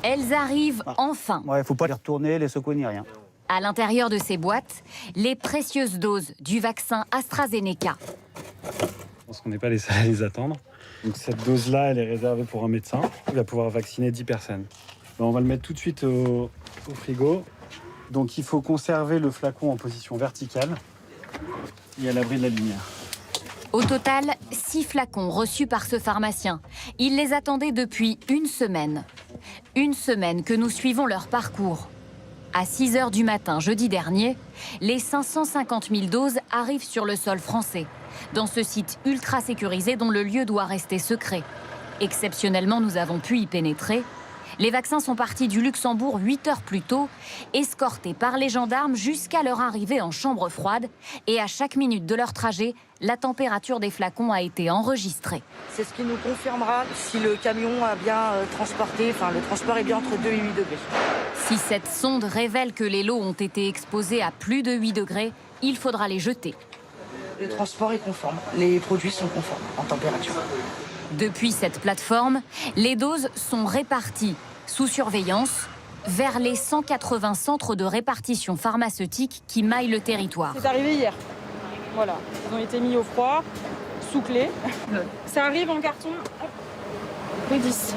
Elles arrivent enfin. Ouais, faut pas les retourner, les secouer ni rien. À l'intérieur de ces boîtes, les précieuses doses du vaccin AstraZeneca. Je pense qu'on n'est pas les seuls à les attendre. Donc cette dose-là, elle est réservée pour un médecin. Il va pouvoir vacciner 10 personnes. On va le mettre tout de suite au frigo. Donc il faut conserver le flacon en position verticale et à l'abri de la lumière. Au total, 6 flacons reçus par ce pharmacien. Il les attendait depuis une semaine. Une semaine que nous suivons leur parcours. À 6 h du matin, jeudi dernier, les 550 000 doses arrivent sur le sol français, dans ce site ultra sécurisé dont le lieu doit rester secret. Exceptionnellement, nous avons pu y pénétrer. Les vaccins sont partis du Luxembourg 8 heures plus tôt, escortés par les gendarmes jusqu'à leur arrivée en chambre froide. Et à chaque minute de leur trajet, la température des flacons a été enregistrée. C'est ce qui nous confirmera si le camion a bien transporté, le transport est bien entre 2 et 8 degrés. Si cette sonde révèle que les lots ont été exposés à plus de 8 degrés, il faudra les jeter. Le transport est conforme, les produits sont conformes en température. Depuis cette plateforme, les doses sont réparties sous surveillance vers les 180 centres de répartition pharmaceutique qui maillent le territoire. C'est arrivé hier. Voilà, ils ont été mis au froid, sous clé. Ça arrive en carton. Les 10.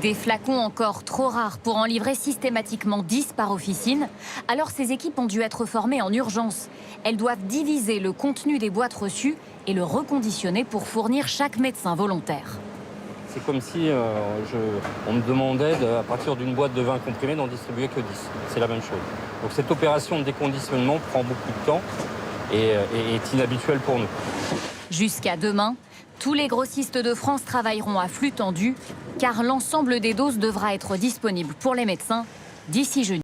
Des flacons encore trop rares pour en livrer systématiquement 10 par officine. Alors ces équipes ont dû être formées en urgence. Elles doivent diviser le contenu des boîtes reçues et le reconditionner pour fournir chaque médecin volontaire. C'est comme si on me demandait, à partir d'une boîte de 20 comprimés, d'en distribuer que 10. C'est la même chose. Donc cette opération de déconditionnement prend beaucoup de temps et est inhabituelle pour nous. Jusqu'à demain, tous les grossistes de France travailleront à flux tendu, car l'ensemble des doses devra être disponible pour les médecins d'ici jeudi.